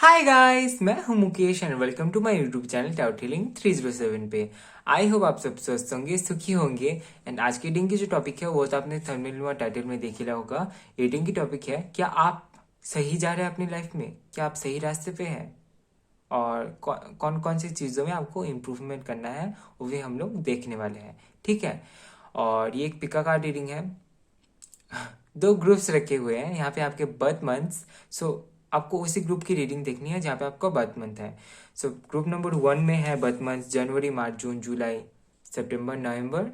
हाय guys, मैं हूं Mukesh and welcome to my YouTube channel टाउट हीलिंग 307 पे। आई होप आप सब स्वस्थ होंगे, सुखी होंगे। एंड आज की रीडिंग की जो टॉपिक है वो तो आपने थंबनेल और टाइटल में देख ही लिया होगा। रीडिंग की टॉपिक है, क्या आप सही जा रहे हैं अपनी लाइफ में? क्या आप सही रास्ते पे हैं? और कौन कौन सी चीज़ों में आपको इम्प्रूवमेंट करना है वो भी हम लोग देखने वाले हैं। ठीक है। और ये एक पिका कार्ड रीडिंग है। दो ग्रुप्स रखे हुए हैं यहाँ पे आपके बर्थ मंथ्स। सो आपको उसी ग्रुप की रीडिंग देखनी है जहाँ पे आपका बर्थ मंथ है। सो ग्रुप नंबर 1 में है बर्थ मंथ जनवरी, मार्च, जून, जुलाई, सितंबर, नवंबर।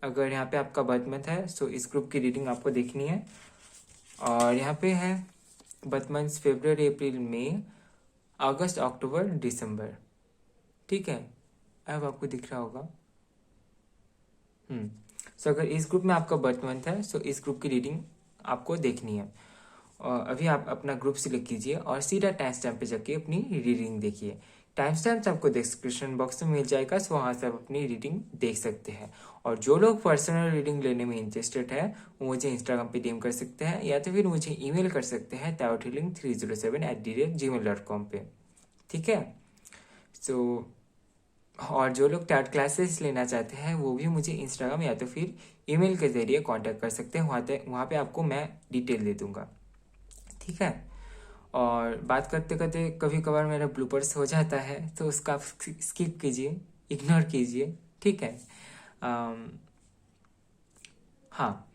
अगर यहाँ पे आपका बर्थ मंथ है सो इस ग्रुप की रीडिंग आपको देखनी है। और यहाँ पे है बर्थ मंथ फरवरी, अप्रैल, मई, अगस्त, अक्टूबर, दिसंबर। ठीक है, अब आपको दिख रहा होगा। सो अगर इस ग्रुप में आपका बर्थ मंथ है सो इस ग्रुप की रीडिंग आपको देखनी है। और अभी आप अपना ग्रुप सिलेक्ट कीजिए और सीधा टाइम स्टैम्प पे जाके अपनी रीडिंग देखिए। टाइम स्टैम्प आपको डिस्क्रिप्शन बॉक्स में मिल जाएगा, सो वहाँ से आप अपनी रीडिंग देख सकते हैं। और जो लोग पर्सनल रीडिंग लेने में इंटरेस्टेड है वो मुझे इंस्टाग्राम पे डीएम कर सकते हैं या तो फिर मुझे ईमेल कर सकते हैं taothealing307@gmail.com पे। ठीक है। सो और जो लोग टैट क्लासेस लेना चाहते हैं वो भी मुझे इंस्टाग्राम या तो फिर ईमेल के जरिए कांटेक्ट कर सकते हैं। वहाँ पे आपको मैं डिटेल दे दूंगा। ठीक है। और बात करते करते कभी कभार मेरा ब्लूपर्स हो जाता है तो उसका आप स्किप कीजिए, इग्नोर कीजिए। ठीक है। अम, हाँ,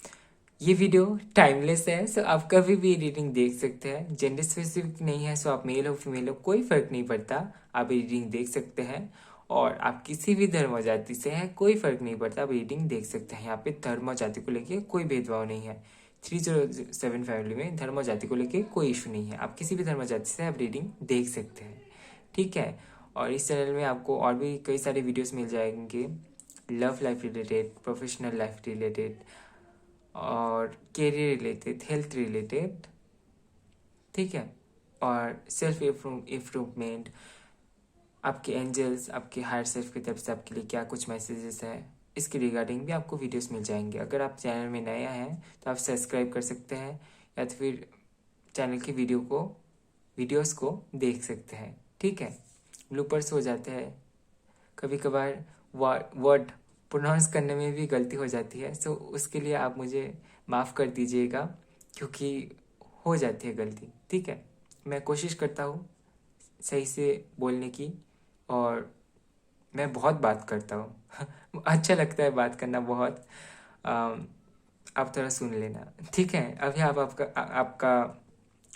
ये वीडियो टाइमलेस है, सो आप कभी भी रीडिंग देख सकते हैं। जेंडर स्पेसिफिक नहीं है, सो आप मेल हो फीमेल हो कोई फर्क नहीं पड़ता, आप रीडिंग देख सकते हैं। और आप किसी भी धर्म और जाति से हैं कोई फर्क नहीं पड़ता, आप रीडिंग देख सकते हैं। यहाँ पे धर्म और जाति को लेके कोई भेदभाव नहीं है। 307 फैमिली में धर्म और जाति को लेके कोई इशू नहीं है, आप किसी भी धर्म और जाति से आप रीडिंग देख सकते हैं। ठीक है। और इस चैनल में आपको और भी कई सारे वीडियोस मिल जाएंगे, love life related, professional life related और कैरियर रिलेटेड, हेल्थ रिलेटेड। ठीक है। और सेल्फ इम्प्रूवमेंट, आपके एंजल्स, आपके हायर सेल्फ की तरफ से आपके लिए क्या कुछ मैसेजेस है, इसके रिगार्डिंग भी आपको वीडियोस मिल जाएंगे। अगर आप चैनल में नया हैं तो आप सब्सक्राइब कर सकते हैं या तो फिर चैनल की वीडियोस को देख सकते हैं। ठीक है। ब्लूपर्स हो जाते हैं कभी कभार, वर्ड प्रोनाउंस करने में भी गलती हो जाती है, सो उसके लिए आप मुझे माफ़ कर दीजिएगा क्योंकि हो जाती है गलती। ठीक है। मैं कोशिश करता हूँ सही से बोलने की। और मैं बहुत बात करता हूँ अच्छा लगता है बात करना बहुत। अम, आप थोड़ा सुन लेना। ठीक है। अभी आप आपका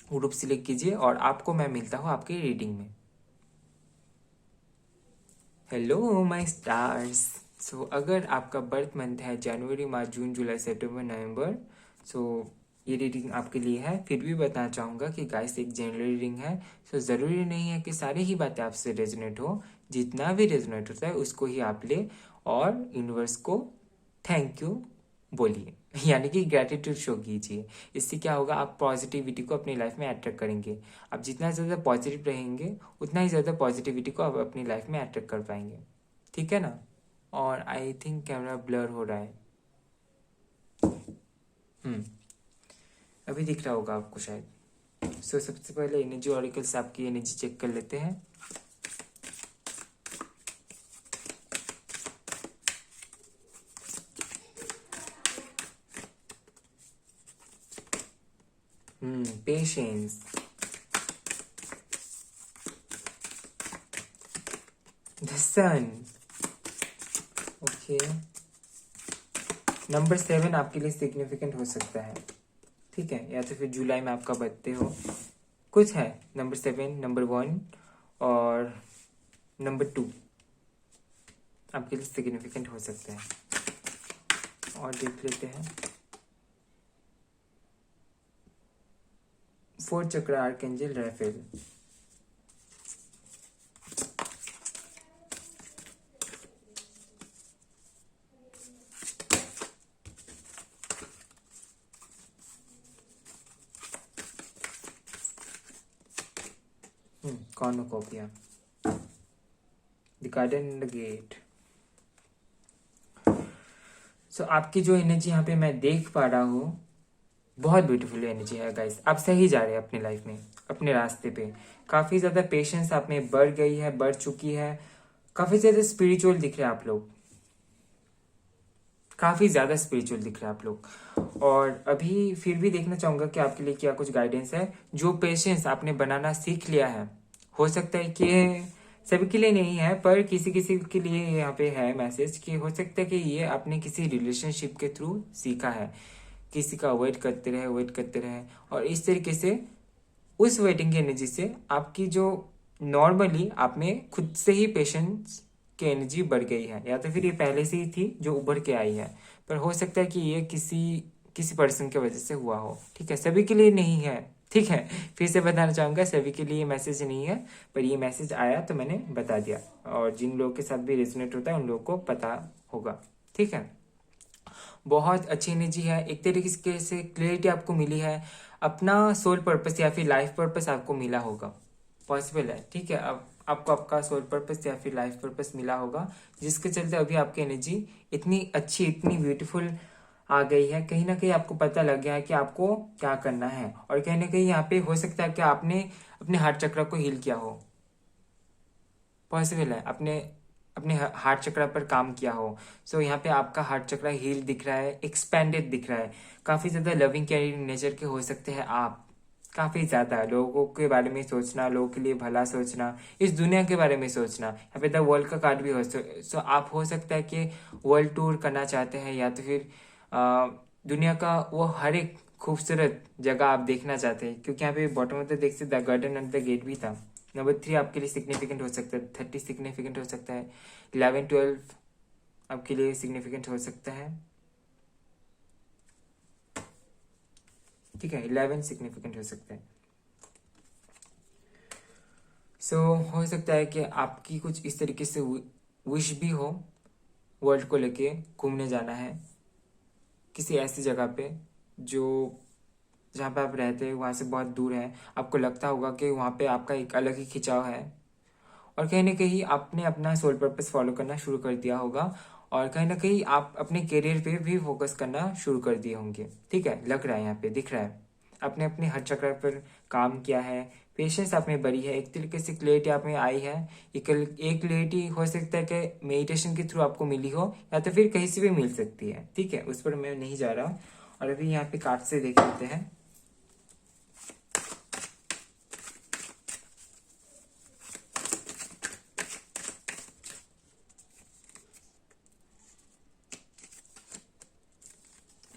ग्रुप सिलेक्ट कीजिए और आपको मैं मिलता हूँ आपकी रीडिंग में। Hello my stars. सो अगर आपका बर्थ मंथ है जनवरी, मार्च, जून, जुलाई, सितंबर, नवंबर, सो ये रीडिंग आपके लिए है। फिर भी बताना चाहूँगा कि गाइस एक जनरल रीडिंग है, सो ज़रूरी नहीं है कि सारी ही बातें आपसे रेजोनेट हो। जितना भी रेजोनेट होता है उसको ही आप ले और यूनिवर्स को थैंक यू बोलिए यानी कि ग्रैटिट्यूड शो कीजिए। इससे क्या होगा, आप पॉजिटिविटी को अपनी लाइफ में अट्रैक्ट करेंगे। आप जितना ज़्यादा पॉजिटिव रहेंगे उतना ही ज़्यादा पॉजिटिविटी को आप अपनी लाइफ में अट्रैक्ट कर पाएंगे। ठीक है ना। और आई थिंक कैमरा ब्लर हो रहा है। हम्म अभी दिख रहा होगा आपको शायद। सो सबसे पहले एनर्जी ऑरिकल से आपकी एनर्जी चेक कर लेते हैं। Patience, the sun. Okay. Number 7 आपके लिए सिग्निफिकेंट हो सकता है। ठीक है। या तो फिर जुलाई में आपका बर्थडे हो, कुछ है। नंबर 7, नंबर 1 और नंबर 2 आपके लिए सिग्निफिकेंट हो सकते हैं। और देख लेते हैं। 4 chakra archangel Raphael. Cornucopia, the garden and the gate. So आपकी जो एनर्जी यहाँ पे मैं देख पा रहा हूँ, बहुत ब्यूटीफुल एनर्जी है गाइस। आप सही जा रहे हैं अपने लाइफ में, अपने रास्ते पे। काफी ज्यादा पेशेंस आप में बढ़ गई है, बढ़ चुकी है। काफी ज्यादा स्पिरिचुअल दिख रहे हैं आप लोग, काफी ज्यादा स्पिरिचुअल दिख रहे हैं आप लोग। और अभी फिर भी देखना चाहूंगा कि आपके लिए क्या कुछ गाइडेंस है। जो पेशेंस आपने बनाना सीख लिया है, हो सकता है कि सभी के लिए नहीं है, पर किसी किसी के लिए यहाँ पे है मैसेज कि हो सकता है कि ये आपने किसी रिलेशनशिप के थ्रू सीखा है। किसी का वेट करते रहे, वेट करते रहे, और इस तरीके से उस वेटिंग की एनर्जी से आपकी जो नॉर्मली आप में खुद से ही पेशेंस की एनर्जी बढ़ गई है, या तो फिर ये पहले से ही थी जो उभर के आई है। पर हो सकता है कि ये किसी किसी पर्सन की वजह से हुआ हो। ठीक है, सभी के लिए नहीं है। ठीक है, फिर से बताना चाहूंगा, सभी के लिए मैसेज नहीं है, पर ये मैसेज आया तो मैंने बता दिया। और जिन लोगों के साथ भी रेजोनेट होता है उन लोगों को पता होगा। ठीक है, बहुत अच्छी एनर्जी है। एक तरीके से क्लियरिटी आपको मिली है, अपना सोल पर्पस या फिर लाइफ पर्पस आपको मिला होगा, पॉसिबल है। ठीक है, अब आपको आपका सोल पर्पस या फिर लाइफ पर्पस मिला होगा, जिसके चलते अभी आपकी एनर्जी इतनी अच्छी, इतनी ब्यूटीफुल आ गई है। कहीं ना कहीं आपको पता लग गया है कि आपको क्या करना है। और कहीं ना कहीं यहाँ पे हो सकता है कि आपने अपने हार्ट चक्र को हील किया हो, पॉसिबल है। अपने अपने हार्ट चक्र पर काम किया हो। सो यहाँ पे आपका हार्ट चक्र हील दिख रहा है, एक्सपेंडेड दिख रहा है। काफी ज्यादा लविंग केयरिंग नेचर के हो सकते हैं आप। काफी ज्यादा लोगों के बारे में सोचना, लोगों के लिए भला सोचना, इस दुनिया के बारे में सोचना। यहाँ पे द वर्ल्ड का कार्ड भी हो। सो आप हो सकता है कि वर्ल्ड टूर करना चाहते हैं, या तो फिर दुनिया का वो हर एक खूबसूरत जगह आप देखना चाहते हैं। क्योंकि यहाँ पे बॉटम ऑफ द देख से the garden and the gate भी था। नंबर 3 आपके लिए सिग्निफिकेंट हो सकता है, 30 सिग्निफिकेंट हो सकता है, 11-12 आपके लिए सिग्निफिकेंट हो सकता है। ठीक है, 11 सिग्निफिकेंट हो सकता है। सो हो सकता है कि आपकी कुछ इस तरीके से विश भी हो, वर्ल्ड को लेके घूमने जाना है किसी ऐसी जगह पे जो जहाँ पे आप रहते हैं वहाँ से बहुत दूर है। आपको लगता होगा कि वहाँ पे आपका एक अलग ही खिंचाव है, और कहीं ना कहीं आपने अपना सोल पर्पस फॉलो करना शुरू कर दिया होगा। और कहीं ना कहीं आप अपने करियर पे भी फोकस करना शुरू कर दिए होंगे। ठीक है, लग रहा है, यहाँ पे दिख रहा है। आपने अपने हर चक्र पर काम किया है, पेशेंस आप में बढ़ी है, एक तरीके से क्लियरिटी आप में आई है। एक क्लियरिटी हो सकता है कि मेडिटेशन के थ्रू आपको मिली हो, या तो फिर कहीं से भी मिल सकती है। ठीक है, उस पर मैं नहीं जा रहा। और अभी यहाँ पे कार्ड से देख लेते हैं।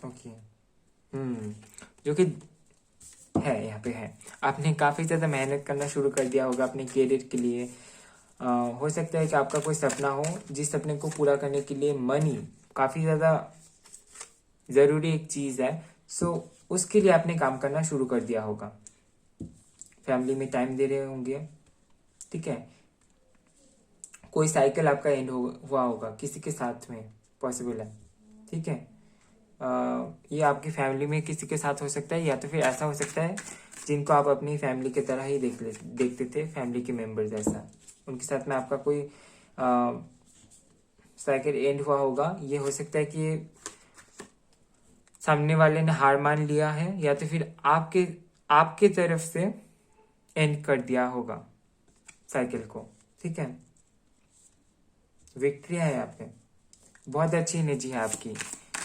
ओके, जो कि है, यहाँ पे है। आपने काफी ज्यादा मेहनत करना शुरू कर दिया होगा अपने करियर के लिए। हो सकता है कि आपका कोई सपना हो, जिस सपने को पूरा करने के लिए मनी काफी ज्यादा जरूरी एक चीज है। सो उसके लिए आपने काम करना शुरू कर दिया होगा, फैमिली में टाइम दे रहे होंगे। ठीक है, कोई साइकिल आपका एंड हुआ होगा किसी के साथ में, पॉसिबल है। ठीक है, ये आपकी फैमिली में किसी के साथ हो सकता है, या तो फिर ऐसा हो सकता है जिनको आप अपनी फैमिली की तरह ही देखते थे, फैमिली के मेंबर जैसा। उनके साथ में आपका कोई साइकिल एंड हुआ होगा। ये हो सकता है कि सामने वाले ने हार मान लिया है, या तो फिर आपके आपके तरफ से एंड कर दिया होगा साइकिल को। ठीक है, विक्ट्री है यहाँ पे, बहुत अच्छी एनर्जी है आपकी।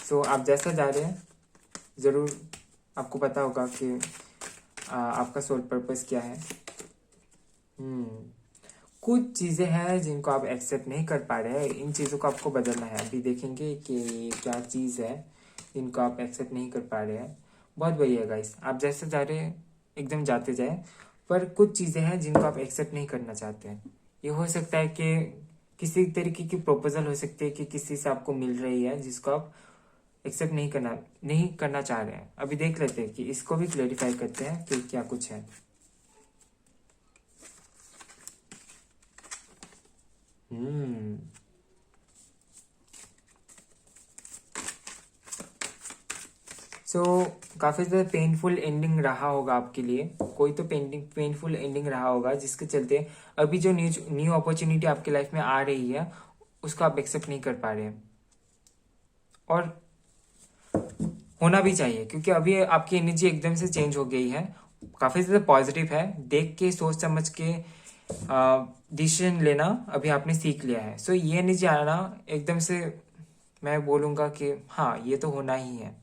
सो आप जैसा जा रहे हैं, जरूर आपको पता होगा कि आपका सोल पर्पस क्या है। कुछ चीजें हैं जिनको आप एक्सेप्ट नहीं कर पा रहे हैं, इन चीजों को आपको बदलना है। अभी देखेंगे कि क्या चीज है जिनको आप एक्सेप्ट नहीं कर पा रहे हैं। बहुत बढ़िया गाइस, आप जैसे जा रहे हैं एकदम जाते जाए। पर कुछ चीजें हैं जिनको आप एक्सेप्ट नहीं करना चाहते हैं। ये हो सकता है कि किसी तरीके की प्रपोजल हो सकती है कि किसी से आपको मिल रही है, जिसको आप एक्सेप्ट नहीं करना चाह रहे हैं। अभी देख लेते हैं कि इसको भी क्लेरिफाई करते हैं कि क्या कुछ है। सो काफी ज्यादा पेनफुल एंडिंग रहा होगा आपके लिए, कोई तो पेनफुल एंडिंग रहा होगा, जिसके चलते अभी जो न्यू अपॉर्चुनिटी आपकी लाइफ में आ रही है उसको आप एक्सेप्ट नहीं कर पा रहे हैं। और होना भी चाहिए, क्योंकि अभी आपकी एनर्जी एकदम से चेंज हो गई है, काफी ज्यादा पॉजिटिव है। देख के सोच समझ के डिसीजन लेना अभी आपने सीख लिया है। सो ये एनर्जी आना एकदम से मैं बोलूंगा कि हाँ ये तो होना ही है,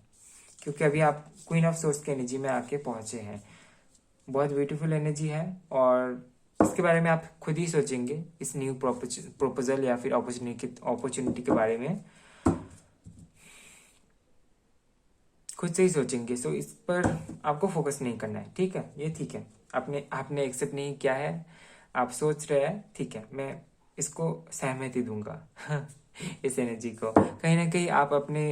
क्योंकि अभी आप क्वीन ऑफ सोर्स की एनर्जी में आके पहुंचे हैं। बहुत ब्यूटीफुल एनर्जी है, और इसके बारे में आप खुद ही सोचेंगे, इस न्यू प्रपोजल या फिर अपॉर्चुनिटी के बारे में खुद से ही सोचेंगे। सो इस पर आपको फोकस नहीं करना है, ठीक है। ये ठीक है, आपने आपने एक्सेप्ट नहीं किया है, आप सोच रहे हैं, ठीक है, मैं इसको सहमति दूंगा इस एनर्जी को। कहीं ना कहीं आप अपने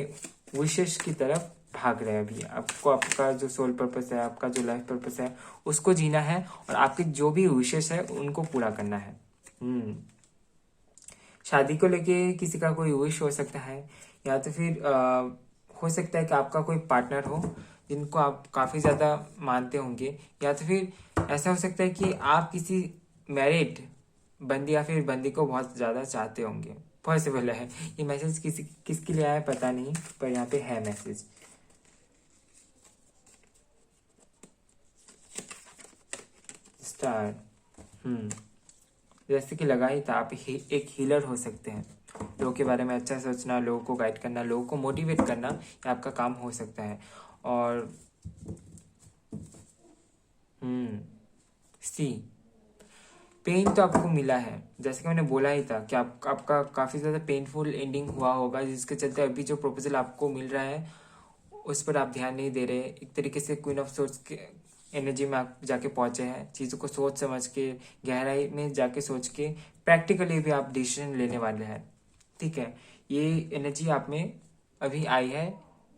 विशेष की तरफ भाग रहे हैं अभी। आपको आपका जो सोल पर्पस है, आपका जो लाइफ पर्पस है, उसको जीना है, और आपके जो भी विशेष है उनको पूरा करना है। शादी को लेके किसी का कोई विश हो सकता है, या तो फिर हो सकता है कि आपका कोई पार्टनर हो जिनको आप काफ़ी ज़्यादा मानते होंगे, या तो फिर ऐसा हो सकता है कि आप किसी मैरिड बंदी या फिर बंदी को बहुत ज़्यादा चाहते होंगे। पॉसिबल है। ये मैसेज किसके लिए आया है पता नहीं, पर यहाँ पे है मैसेज। स्टार। जैसे कि लगा ही था, आप एक हीलर हो सकते हैं। लोगों के बारे में अच्छा सोचना, लोगों को गाइड करना, लोगों को मोटिवेट करना, ये आपका काम हो सकता है। और सी पेन तो आपको मिला है, जैसे कि मैंने बोला ही था कि आपका काफ़ी ज़्यादा पेनफुल एंडिंग हुआ होगा, जिसके चलते अभी जो प्रपोजल आपको मिल रहा है उस पर आप ध्यान नहीं दे रहे। एक तरीके से क्वीन ऑफ सोर्स के एनर्जी में आप जाके पहुंचे हैं, चीज़ों को सोच समझ के, गहराई में जाके सोच के, प्रैक्टिकली भी आप डिसीजन लेने वाले हैं, ठीक है। ये एनर्जी आप में अभी आई है,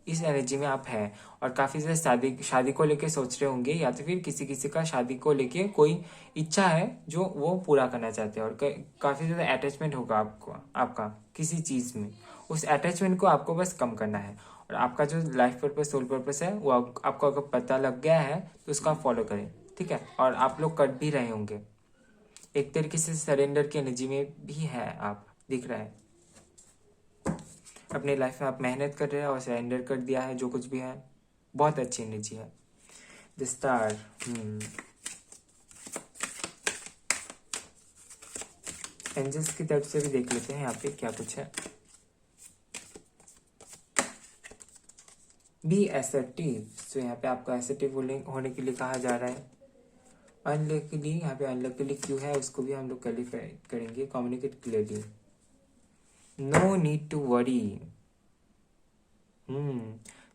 इस एनर्जी में आप हैं, और काफ़ी ज़्यादा शादी शादी को लेके सोच रहे होंगे, या तो फिर किसी किसी का शादी को लेके कोई इच्छा है जो वो पूरा करना चाहते हैं, और काफ़ी ज़्यादा अटैचमेंट होगा आपका किसी चीज़ में। उस अटैचमेंट को आपको बस कम करना है, और आपका जो लाइफ पर्पस, सोल पर्पस है, वो आपको अगर पता लग गया है तो उसको आप फॉलो करें, ठीक है। और आप लोग कर भी रहे होंगे, एक तरीके से सरेंडर की एनर्जी में भी है आप, दिख रहा है। अपने लाइफ में आप मेहनत कर रहे हैं और सरेंडर कर दिया है, जो कुछ भी है बहुत अच्छी एनर्जी है। The star. एंजल्स की तरफ से भी देख लेते हैं यहाँ पे क्या कुछ है। B assertive. सो यहाँ पे आपको एसर्टिव होने के लिए कहा जा रहा है। अनलकीली, यहाँ पे अनलकीली क्यों है उसको भी हम लोग क्लैरिफाई करेंगे। Communicate clearly, no need to worry.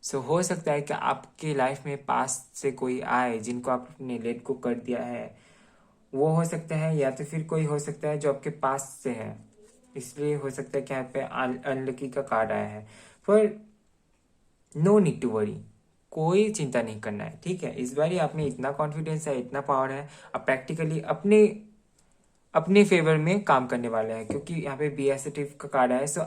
So हो सकता है कि आपके लाइफ में पास्ट से कोई आए जिनको आपने लेट को कर दिया है, वो हो सकता है, या तो फिर कोई हो सकता है जो आपके पास से है, इसलिए हो सकता है कि यहाँ पे अनलकी का कार्ड आया है। पर नो नीड टू वरी, कोई चिंता नहीं करना है, ठीक है। इस बार आप में इतना कॉन्फिडेंस है, इतना पावर है, आप प्रैक्टिकली अपने अपने फेवर में काम करने वाले हैं, क्योंकि यहाँ पे बी एसेटिव का कार्ड है। सो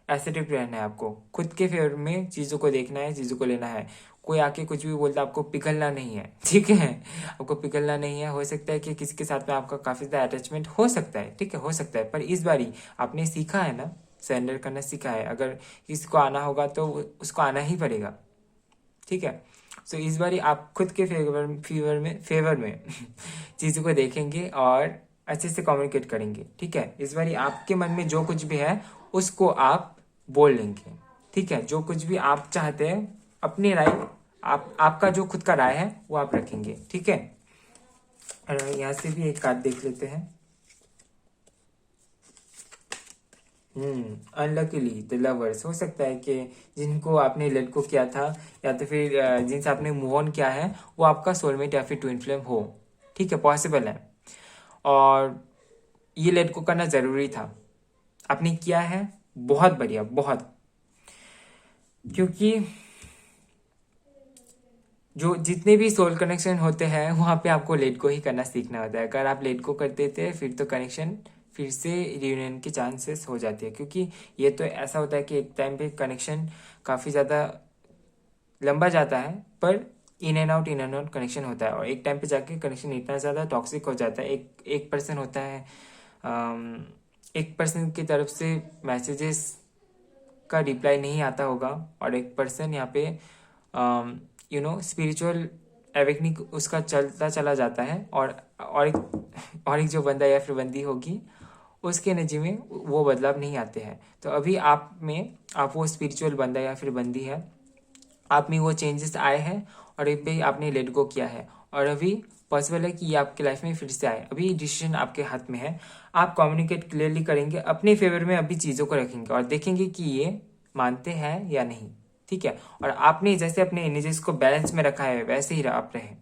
एसेटिव रहना है आपको, खुद के फेवर में चीज़ों को देखना है, चीज़ों को लेना है। कोई आके कुछ भी बोलता है, आपको पिघलना नहीं है, ठीक है। आपको पिघलना नहीं है। हो सकता है कि किसी के साथ में आपका काफ़ी ज़्यादा अटैचमेंट हो सकता है, ठीक है, हो सकता है, पर इस बारी आपने सीखा है ना, सरेंडर करना सीखा है। अगर किसी को आना होगा तो उसको आना ही पड़ेगा, ठीक है। सो इस बारी आप खुद के फेवर में चीज़ों को देखेंगे और अच्छे से कम्युनिकेट करेंगे, ठीक है। इस बारी आपके मन में जो कुछ भी है उसको आप बोल लेंगे, ठीक है। जो कुछ भी आप चाहते हैं, अपनी राय, आपका जो खुद का राय है वो आप रखेंगे, ठीक है। यहाँ से भी एक कार्ड देख लेते हैं। Unluckily the lovers. हो सकता है कि जिनको आपने लेट को किया था, या तो फिर जिनसे आपने मूव ऑन किया है, वो आपका सोलमेट या फिर ट्विन फ्लेम हो, ठीक है, पॉसिबल है। और ये लेट को करना जरूरी था, आपने किया है, बहुत बढ़िया, बहुत। क्योंकि जो जितने भी सोल कनेक्शन होते हैं वहाँ पे आपको लेट को ही करना सीखना होता है। अगर आप लेट को करते थे फिर तो कनेक्शन फिर से रियूनियन के चांसेस हो जाते हैं, क्योंकि ये तो ऐसा होता है कि एक टाइम पे कनेक्शन काफ़ी ज़्यादा लंबा जाता है, पर इन एंड आउट कनेक्शन होता है, और एक टाइम पे जाके कनेक्शन इतना ज़्यादा टॉक्सिक हो जाता है। एक पर्सन होता है, एक पर्सन की तरफ से मैसेजेस का रिप्लाई नहीं आता होगा, और एक पर्सन यहाँ पे स्पिरिचुअल एवेकनिंग उसका चलता चला जाता है, और एक जो बंदा या फिर बंदी होगी उसके एनर्जी में वो बदलाव नहीं आते हैं। तो अभी आप वो स्पिरिचुअल बंदा या फिर बंदी है, आप में वो चेंजेस आए हैं और अभी आपने लेट गो किया है, और अभी पॉसिबल है कि ये आपके लाइफ में फिर से आए। अभी डिसीजन आपके हाथ में है, आप कम्युनिकेट क्लियरली करेंगे, अपने फेवर में अभी चीज़ों को रखेंगे और देखेंगे कि ये मानते हैं या नहीं। ठीक है, और आपने जैसे अपने एनर्जीज को बैलेंस में रखा है वैसे ही आप रहें।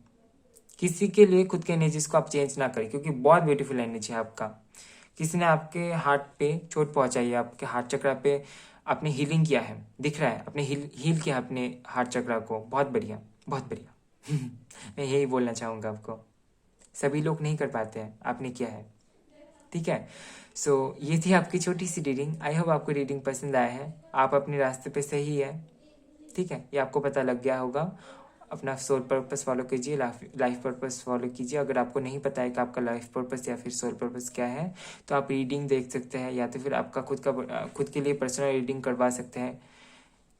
किसी के लिए खुद के एनर्जीज को आप चेंज ना करें, क्योंकि बहुत ब्यूटीफुल एनर्जी है आपका। किसी ने आपके हार्ट पे चोट पहुंचाई है, आपके हार्ट चक्रा पे आपने हीलिंग किया है, दिख रहा है, आपने हील किया अपने हार्ट चक्रा को। बहुत बढ़िया, बहुत बढ़िया। मैं यही बोलना चाहूँगा आपको, सभी लोग नहीं कर पाते हैं, आपने किया है। ठीक है, सो ये थी आपकी छोटी सी रीडिंग। आई होप आपको रीडिंग पसंद आया है, आप अपने रास्ते पे सही है। ठीक है, ये आपको पता लग गया होगा। अपना सोल पर्पस फॉलो कीजिए, लाइफ पर्पस फॉलो कीजिए। अगर आपको नहीं पता है कि आपका लाइफ पर्पस या फिर सोल पर्पस क्या है, तो आप रीडिंग देख सकते हैं, या तो फिर आपका खुद के लिए पर्सनल रीडिंग करवा सकते हैं,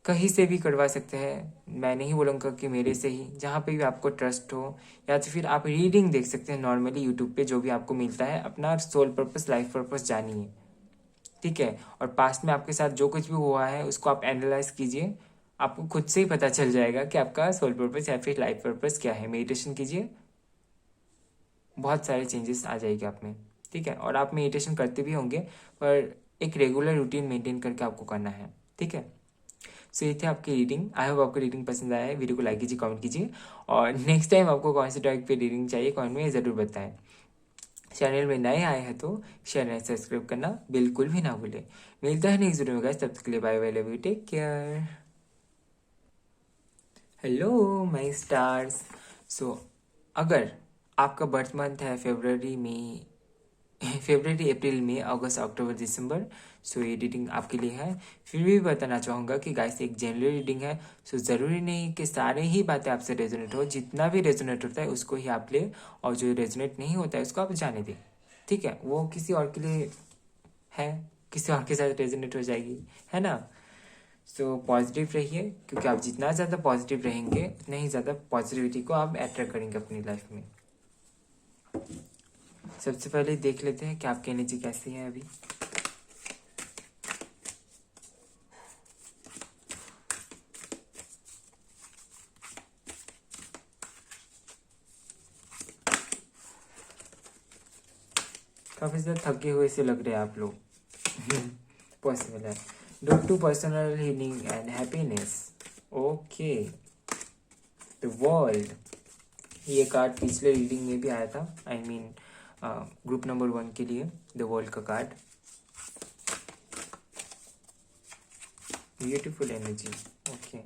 कहीं से भी करवा सकते हैं। मैं नहीं बोलूँगा कि मेरे से ही, जहाँ पे भी आपको ट्रस्ट हो, या तो फिर आप रीडिंग देख सकते हैं नॉर्मली यूट्यूब पे, जो भी आपको मिलता है। अपना सोल पर्पस, लाइफ पर्पस जानिए। ठीक है, और पास्ट में आपके साथ जो कुछ भी हुआ है उसको आप एनालाइज कीजिए, आपको खुद से ही पता चल जाएगा कि आपका सोल पर्पस या फिर लाइफ पर्पस क्या है। मेडिटेशन कीजिए, बहुत सारे चेंजेस आ जाएंगे आप में। ठीक है, और आप मेडिटेशन करते भी होंगे, पर एक रेगुलर रूटीन मेंटेन करके आपको करना है। ठीक है, सो ये थे आपकी रीडिंग। आई होप आपको रीडिंग पसंद आया है। वीडियो को लाइक कीजिए, कमेंट कीजिए, और नेक्स्ट टाइम आपको कौन से टॉपिक पे रीडिंग चाहिए कमेंट में ज़रूर बताएं। चैनल में नए आए हैं तो चैनल सब्सक्राइब करना बिल्कुल भी ना भूलें। मिलता है नेक्स्ट वीडियो में गाइस, तब तक के लिए bye bye, love you, take care. Hello my stars. So अगर आपका बर्थ मंथ है फरवरी में, फरवरी, अप्रैल, मई, अगस्त, अक्टूबर, दिसंबर, सो ये रीडिंग आपके लिए है। फिर भी बताना चाहूँगा कि गाइस एक जनरल रीडिंग है, सो ज़रूरी नहीं कि सारे ही बातें आपसे रेजोनेट हो। जितना भी रेजोनेट होता है उसको ही आप ले, और जो रेजोनेट नहीं होता है उसको आप जाने दें। ठीक है, वो किसी और के लिए है, किसी और के साथ रेजोनेट हो जाएगी, है ना। सो पॉजिटिव रहिए, क्योंकि आप जितना ज़्यादा पॉजिटिव रहेंगे उतना ही ज़्यादा पॉजिटिविटी को आप अट्रैक्ट करेंगे अपनी लाइफ में। सबसे पहले देख लेते हैं कि आपकी एनर्जी कैसी है अभी। काफ़ी ज़्यादा थके हुए से लग रहे हैं आप लोग। पॉसिबल है। Don't to personal healing and happiness. Okay, the world. ये कार्ड पिछले रीडिंग में भी आया था, आई मीन ग्रुप नंबर 1 के लिए द वर्ल्ड का card. Beautiful energy. Okay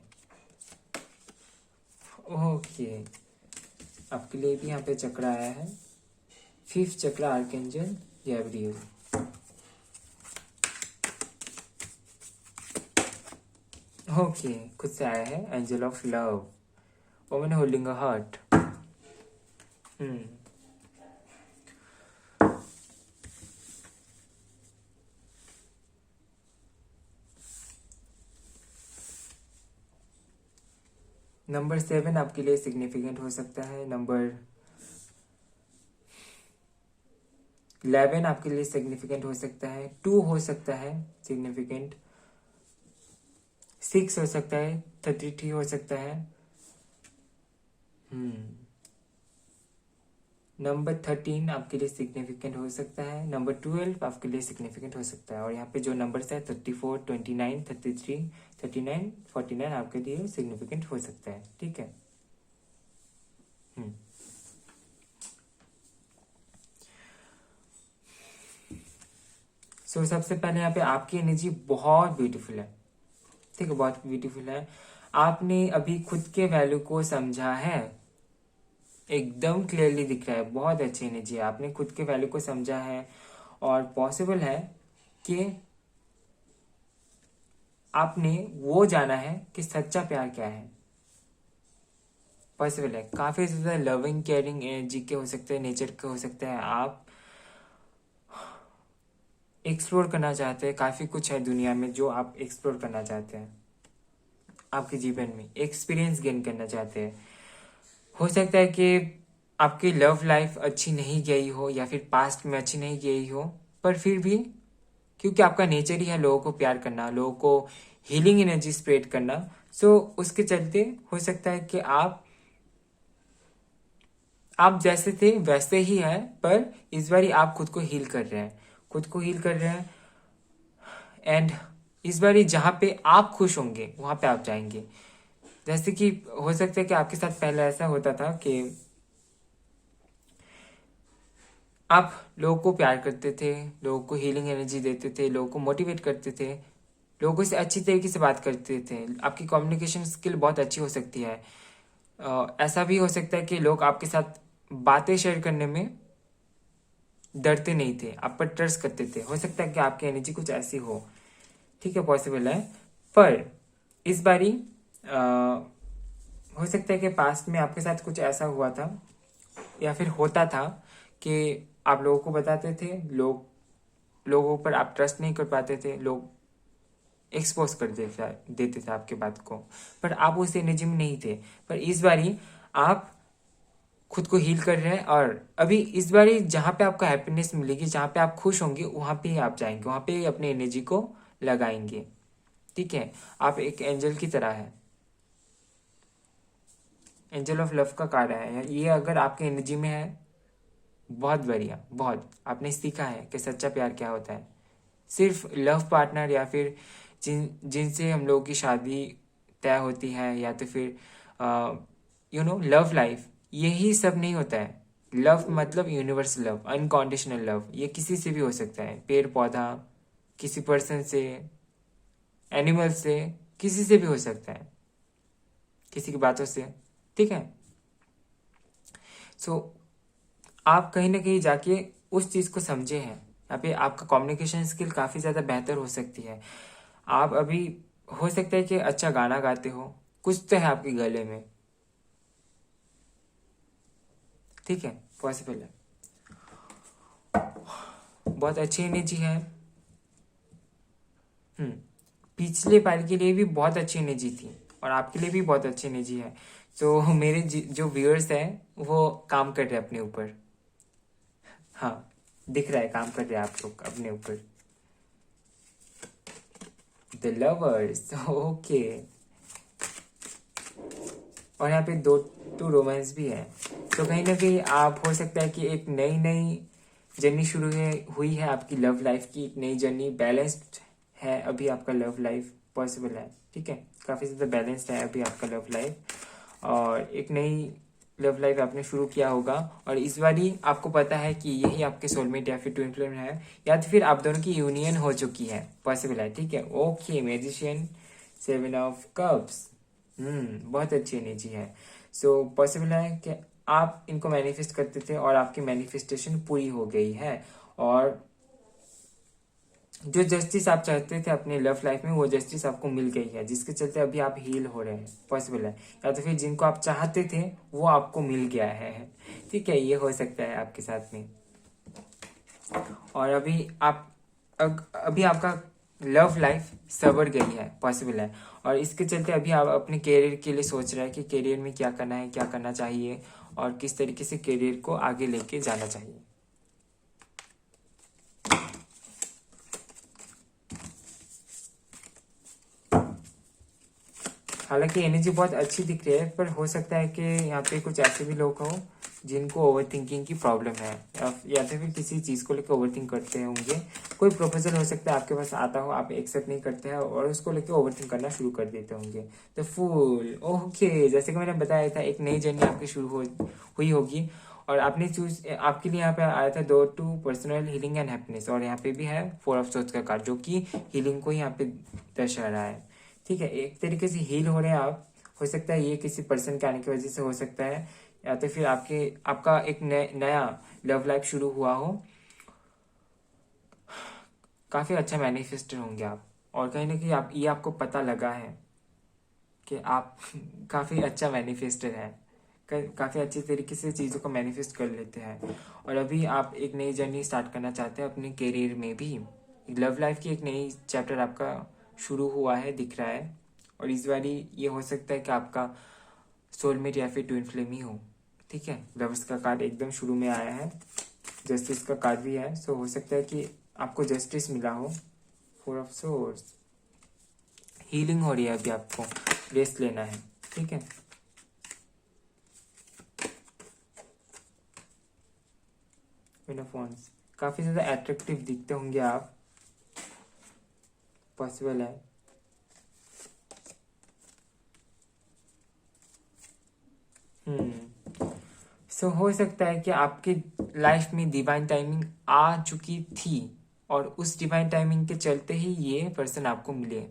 okay, आपके लिए भी यहाँ पे चक्र आया है, 5th चक्र, आर्कएंजल गैब्रियल। ओके, खुद से आया है angel of love, woman holding a heart. Number 7 आपके लिए सिग्निफिकेंट हो सकता है। नंबर 11 आपके लिए सिग्निफिकेंट हो सकता है। 2 हो सकता है सिग्निफिकेंट। 6 हो सकता है। 33 हो सकता है। नंबर 13 आपके लिए सिग्निफिकेंट हो सकता है। नंबर 12 आपके लिए सिग्निफिकेंट हो सकता है। और यहाँ पे जो नंबर्स है 34, 29, 33, 39, 49 आपके लिए सिग्निफिकेंट हो सकता है। ठीक है। सो सबसे पहले यहाँ पे आपकी एनर्जी बहुत ब्यूटीफुल है। ठीक है, बहुत ब्यूटीफुल है। आपने अभी खुद के वैल्यू को समझा है, एकदम क्लियरली दिख रहा है। बहुत अच्छी एनर्जी है, आपने खुद के वैल्यू को समझा है, और पॉसिबल है कि आपने वो जाना है कि सच्चा प्यार क्या है। पॉसिबल है, काफी ज्यादा लविंग केयरिंग एनर्जी के हो सकते हैं, नेचर के हो सकते हैं। आप एक्सप्लोर करना चाहते हैं, काफी कुछ है दुनिया में जो आप एक्सप्लोर करना चाहते हैं। आपके जीवन में एक्सपीरियंस गेन करना चाहते हैं। हो सकता है कि आपकी लव लाइफ अच्छी नहीं गई हो या फिर पास्ट में अच्छी नहीं गई हो, पर फिर भी क्योंकि आपका नेचर ही है लोगों को प्यार करना, लोगों को हीलिंग एनर्जी स्प्रेड करना, सो उसके चलते हो सकता है कि आप जैसे थे वैसे ही हैं, पर इस बारी आप खुद को हील कर रहे हैं, खुद को हील कर रहे हैं। एंड इस बारी जहाँ पे आप खुश होंगे वहाँ पे आप जाएंगे। जैसे कि हो सकता है कि आपके साथ पहले ऐसा होता था कि आप लोगों को प्यार करते थे, लोगों को हीलिंग एनर्जी देते थे, लोगों को मोटिवेट करते थे, लोगों से अच्छी तरीके से बात करते थे, आपकी कम्युनिकेशन स्किल बहुत अच्छी हो सकती है। ऐसा भी हो सकता है कि लोग आपके साथ बातें शेयर करने में डरते नहीं थे, आप पर ट्रस्ट करते थे। हो सकता है कि आपकी एनर्जी कुछ ऐसी हो, ठीक है, पॉसिबल है। पर इस बारी हो सकता है कि पास्ट में आपके साथ कुछ ऐसा हुआ था या फिर होता था कि आप लोगों को बताते थे, लोगों पर आप ट्रस्ट नहीं कर पाते थे, लोग एक्सपोज कर देते थे आपके बात को, पर आप उस एनर्जी में नहीं थे। पर इस बारी आप खुद को हील कर रहे हैं, और अभी इस बारी जहाँ पे आपको हैप्पीनेस मिलेगी, जहाँ पे आप खुश होंगे, वहाँ पे ही आप जाएंगे, वहाँ पे ही अपनी एनर्जी को लगाएंगे। ठीक है, आप एक एंजल की तरह है, एंजल ऑफ लव का कार्य है ये। अगर आपके एनर्जी में है, बहुत बढ़िया, बहुत आपने सीखा है कि सच्चा प्यार क्या होता है। सिर्फ लव पार्टनर या फिर जिनसे हम लोगों की शादी तय होती है, या तो फिर लव लाइफ, यही सब नहीं होता है। लव मतलब यूनिवर्सल लव, अनकंडीशनल लव, ये किसी से भी हो सकता है, पेड़ पौधा, किसी पर्सन से, एनिमल से, किसी से भी हो सकता है, किसी की बातों से। ठीक है, सो आप कहीं ना कहीं जाके उस चीज को समझे हैं, यहाँ पे आपका कम्युनिकेशन स्किल काफी ज्यादा बेहतर हो सकती है। आप अभी हो सकता है कि अच्छा गाना गाते हो, कुछ तो है आपके गले में, ठीक है, पॉसिबल है, बहुत अच्छी एनर्जी है। हम्म, पिछले बार के लिए भी बहुत अच्छी एनर्जी थी और आपके लिए भी बहुत अच्छी एनर्जी है। तो मेरे जो व्यूअर्स हैं वो काम कर रहे हैं अपने ऊपर। हाँ, दिख रहा है, काम कर रहे हैं आप लोग अपने ऊपर। The lovers, okay. और यहाँ पे टू रोमांस भी है। तो कहीं ना कहीं आप हो सकता है कि एक नई नई जर्नी हुई है आपकी लव लाइफ की, एक नई जर्नी, बैलेंस्ड है अभी आपका लव लाइफ, पॉसिबल है। ठीक है, काफ़ी ज़्यादा बैलेंस्ड है अभी आपका लव लाइफ, और एक नई लव लाइफ आपने शुरू किया होगा। और इस बारी आपको पता है कि यही आपके सोलमेट या फिर ट्विन फ्लेम है, या तो फिर आप दोनों की यूनियन हो चुकी है, पॉसिबल है। ठीक है, ओके, मैजिशियन, 7 ऑफ कप्स, बहुत अच्छी एनर्जी है। सो पॉसिबल है कि आप इनको मैनिफेस्ट करते थे और आपकी मैनिफेस्टेशन पूरी हो गई है, और जो जस्टिस आप चाहते थे अपने लव लाइफ में, वो जस्टिस आपको मिल गई है, जिसके चलते अभी आप हील हो रहे हैं, पॉसिबल है। या तो फिर जिनको आप चाहते थे वो आपको मिल गया है। ठीक है, ये हो सकता है आपके साथ में। और अभी आपका लव लाइफ सवर गई है, पॉसिबल है। और इसके चलते अभी आप अपने करियर के लिए सोच रहे हैं कि करियर में क्या करना है, क्या करना चाहिए, और किस तरीके से करियर को आगे लेके जाना चाहिए। हालांकि एनर्जी बहुत अच्छी दिख रही है, पर हो सकता है कि यहाँ पे कुछ ऐसे भी लोग हों जिनको ओवर थिंकिंग की प्रॉब्लम है, या तो फिर किसी चीज़ को लेकर ओवर थिंक करते होंगे। कोई प्रपोजल हो सकता है आपके पास आता हो, आप एक्सेप्ट नहीं करते हैं और उसको लेकर ओवर थिंक करना शुरू कर देते होंगे। तो फूल, ओके, जैसे कि मैंने बताया था, एक नई जर्नी आपकी हुई होगी, और आपने चूज, आपके लिए यहाँ पे आया था 2 पर्सनल हीलिंग एंड हैप्पीनेस, और यहाँ पे भी है 4 ऑफ सोर्ड्स का कार्ड, जो कि हीलिंग को यहाँ पे दर्शा रहा है। ठीक है, एक तरीके से हील हो रहे हैं आप। हो सकता है ये किसी पर्सन के आने की वजह से हो सकता है, या तो फिर आपका एक नया लव लाइफ शुरू हुआ हो। काफी अच्छा मैनिफेस्टर होंगे आप, और कहीं ना कहीं ये आपको पता लगा है कि आप काफी अच्छा मैनिफेस्टर है, काफी अच्छे तरीके से चीजों को मैनिफेस्ट कर लेते हैं। और अभी आप एक नई जर्नी स्टार्ट करना चाहते हैं अपने करियर में भी। लव लाइफ की एक नई चैप्टर आपका शुरू हुआ है, दिख रहा है, और इस बारी ये हो सकता है कि आपका सोलमेट या फिर ट्विन फ्लेम ही हो। ठीक है, लवर्स का कार्ड एकदम शुरू में आया है, जस्टिस का कार्ड भी है। सो हो सकता है कि आपको जस्टिस मिला हो। 4 ऑफ सोर्ड्स, हीलिंग हो रही है, अभी आपको रेस्ट लेना है। ठीक है, क्वीन ऑफ वांड्स, काफी ज्यादा अट्रैक्टिव दिखते होंगे आप, पॉसिबल है। सो हो सकता है कि आपके लाइफ में डिवाइन टाइमिंग आ चुकी थी और उस डिवाइन टाइमिंग के चलते ही ये पर्सन आपको मिले।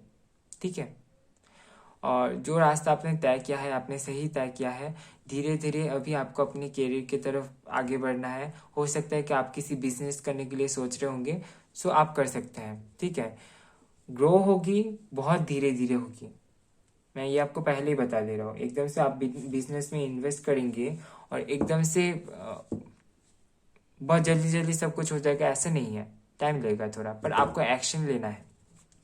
ठीक है, और जो रास्ता आपने तय किया है, आपने सही तय किया है। धीरे धीरे अभी आपको अपने करियर की तरफ आगे बढ़ना है। हो सकता है कि आप किसी बिजनेस करने के लिए सोच रहे होंगे, सो आप कर सकते हैं। ठीक है, ग्रो होगी, बहुत धीरे धीरे होगी, मैं ये आपको पहले ही बता दे रहा हूँ। एकदम से आप बिजनेस में इन्वेस्ट करेंगे और एकदम से बहुत जल्दी जल्दी सब कुछ हो जाएगा, ऐसा नहीं है। टाइम लगेगा थोड़ा, पर आपको एक्शन लेना है।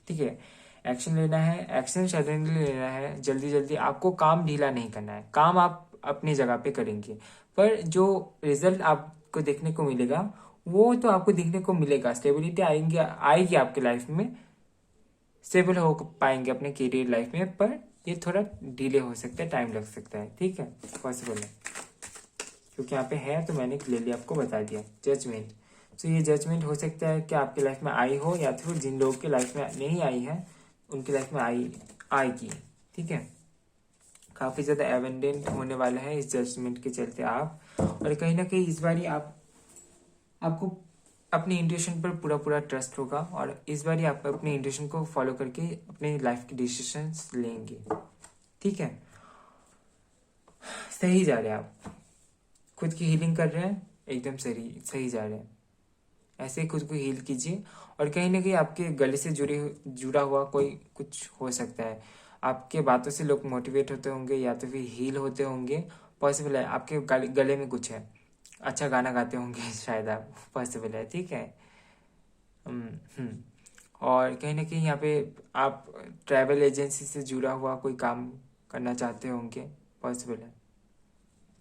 ठीक है, एक्शन लेना है, एक्शन सडनली लेना है, जल्दी जल्दी। आपको काम ढीला नहीं करना है, काम आप अपनी जगह पे करेंगे, पर जो रिजल्ट आपको देखने को मिलेगा वो तो आपको देखने को मिलेगा। स्टेबिलिटी आएगी आपके लाइफ में, स्टेबल हो पाएंगे अपने करियर लाइफ में, पर ये थोड़ा डिले हो सकता है, टाइम लग सकता है। ठीक है, पॉसिबल है, क्योंकि यहाँ पे है तो मैंने क्लियरली आपको बता दिया। जजमेंट, तो ये जजमेंट हो सकता है कि आपके लाइफ में आई हो, या तो फिर जिन लोगों की लाइफ में नहीं आई है उनकी लाइफ में आएगी। ठीक है, काफी ज्यादा एबंडेंट होने वाला है इस जजमेंट के चलते आप। और कहीं ना कहीं इस बार आपको अपनी इंट्यूशन पर पूरा पूरा ट्रस्ट होगा, और इस बार आप अपनी इंट्यूशन को फॉलो करके अपने लाइफ के डिसीजंस लेंगे। ठीक है, सही जा रहे हैं आप, खुद की हीलिंग कर रहे हैं, एकदम सही सही जा रहे हैं। ऐसे ही खुद को हील कीजिए। और कहीं ना कहीं आपके गले से जुड़ा हुआ कोई कुछ हो सकता है, आपके बातों से लोग मोटिवेट होते होंगे या तो फिर हील होते होंगे। पॉसिबल है आपके गले में कुछ है, अच्छा गाना गाते होंगे शायद आप, पॉसिबल है। ठीक है, और कहीं ना कहीं यहाँ पे आप ट्रैवल एजेंसी से जुड़ा हुआ कोई काम करना चाहते होंगे, पॉसिबल है।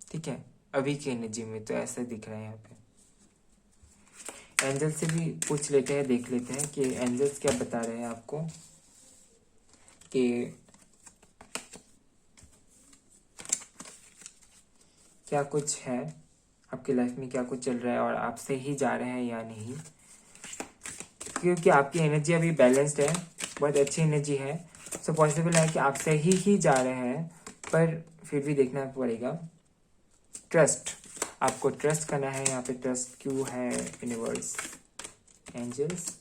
ठीक है, अभी की एनर्जी में तो ऐसा दिख रहा है। यहाँ पे एंजल से भी पूछ लेते हैं, देख लेते हैं कि एंजल्स क्या बता रहे हैं आपको, कि क्या कुछ है आपकी लाइफ में, क्या कुछ चल रहा है और आप सही जा रहे हैं या नहीं। क्योंकि आपकी एनर्जी अभी बैलेंस्ड है, बहुत अच्छी एनर्जी है। सो पॉसिबल है कि आप सही ही जा रहे हैं, पर फिर भी देखना पड़ेगा। ट्रस्ट, आपको ट्रस्ट करना है। यहाँ पे ट्रस्ट क्यों है, universe, angels,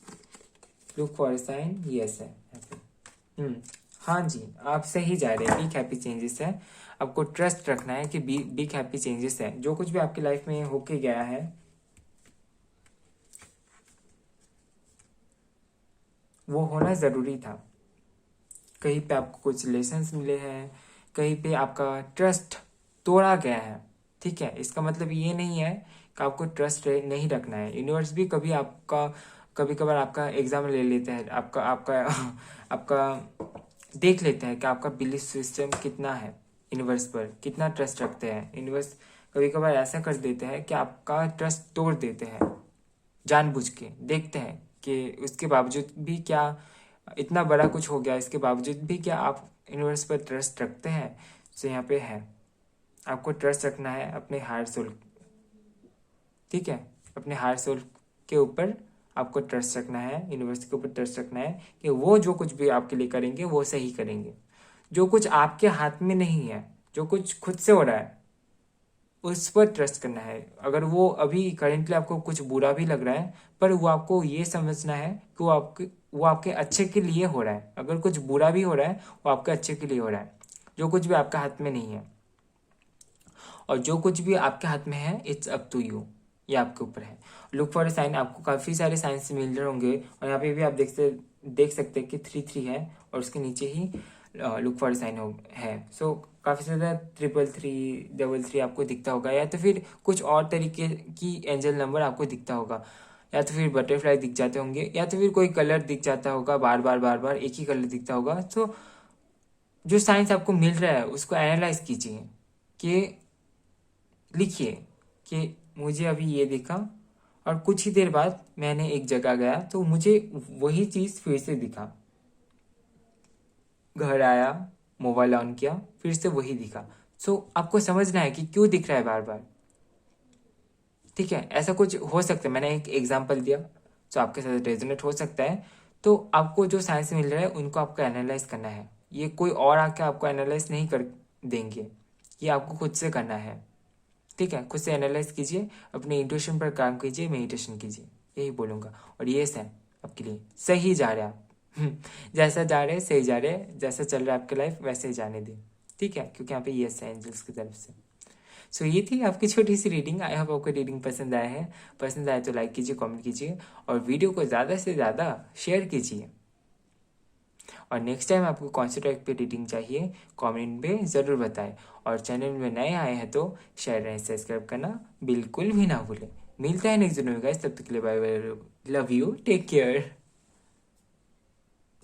look for sign, yes है यहाँ पे। हाँ जी, आप सही जा रहे हैं, बिग हैप्पी चेंजेस है। आपको ट्रस्ट रखना है कि बिग हैप्पी चेंजेस है। जो कुछ भी आपकी लाइफ में होके गया है वो होना ज़रूरी था। कहीं पे आपको कुछ लेसन्स मिले हैं, कहीं पे आपका ट्रस्ट तोड़ा गया है। ठीक है, इसका मतलब ये नहीं है कि आपको ट्रस्ट नहीं रखना है। यूनिवर्स भी कभी कभार आपका एग्जाम ले लेता है, आपका आपका आपका देख लेता है कि आपका बिलीफ सिस्टम कितना है, यूनिवर्स पर कितना ट्रस्ट रखते हैं। यूनिवर्स कभी कभार ऐसा कर देते हैं कि आपका ट्रस्ट तोड़ देते हैं, जानबूझ के देखते हैं कि उसके बावजूद भी क्या इतना बड़ा कुछ हो गया, इसके बावजूद भी क्या आप यूनिवर्स पर ट्रस्ट रखते हैं। तो यहाँ पे है, आपको ट्रस्ट रखना है अपने हायर सोल। ठीक है, अपने हायर सोल के ऊपर आपको ट्रस्ट रखना है, यूनिवर्स के ऊपर ट्रस्ट रखना है कि वो जो कुछ भी आपके लिए करेंगे वो सही करेंगे। जो कुछ आपके हाथ में नहीं है, जो कुछ खुद से हो रहा है, उस पर ट्रस्ट करना है। अगर वो अभी करेंटली आपको कुछ बुरा भी लग रहा है, पर वो आपको ये समझना है कि वो आपके अच्छे के लिए हो रहा है। अगर कुछ बुरा भी हो रहा है वो आपके अच्छे के लिए हो रहा है। जो कुछ भी आपके हाथ में नहीं है और जो कुछ भी आपके हाथ में है, इट्स अप टू यू, ये आपके ऊपर है। लुक फॉर ए साइन, आपको काफी सारे साइंस मिल रहे होंगे। और यहाँ पे भी आप देख सकते हैं कि 3 3 है और उसके नीचे ही लुक फॉर साइन है। सो काफी ज्यादा 333 33 आपको दिखता होगा, या तो फिर कुछ और तरीके की एंजल नंबर आपको दिखता होगा, या तो फिर बटरफ्लाई दिख जाते होंगे, या तो फिर कोई कलर दिख जाता होगा, बार बार एक ही कलर दिखता होगा। तो जो साइंस आपको मिल रहा है उसको एनालाइज कीजिए, कि लिखिए कि मुझे अभी ये दिखा और कुछ ही देर बाद मैंने एक जगह गया तो मुझे वही चीज़ फिर से दिखा, घर आया, मोबाइल ऑन किया, फिर से वही दिखा। सो आपको समझना है कि क्यों दिख रहा है बार बार। ठीक है, ऐसा कुछ हो सकता है, मैंने एक एग्जांपल दिया जो आपके साथ रेजोनेट हो सकता है। तो आपको जो साइंस मिल रहा है उनको आपको एनालाइज करना है, ये कोई और आके आपको एनालाइज नहीं कर देंगे, ये आपको खुद से करना है। ठीक है, खुद से एनालाइज कीजिए, अपने इंट्यूशन पर काम कीजिए, मेडिटेशन कीजिए, यही बोलूँगा। और ये है आपके लिए सही जा रहे हैं आप। जैसा जा रहे हैं सही जा रहे हैं, जैसा चल रहा है आपकी लाइफ वैसे ही जाने दें। ठीक है, क्योंकि यहाँ पे यस है एंजल्स की तरफ से। सो ये थी आपकी छोटी सी रीडिंग। आई होप आपको रीडिंग पसंद आया है। पसंद आए तो लाइक कीजिए, कमेंट कीजिए और वीडियो को ज़्यादा से ज़्यादा शेयर कीजिए। और नेक्स्ट टाइम आपको कौन से टॉपिक पे रीडिंग चाहिए कमेंट में ज़रूर बताएं। और चैनल में नए आए हैं तो शेयर एंड सब्सक्राइब करना बिल्कुल भी ना भूलें। मिलता है नेक्स्ट वीडियो में गाइस, तब तक के लिए bye bye, love you, take care.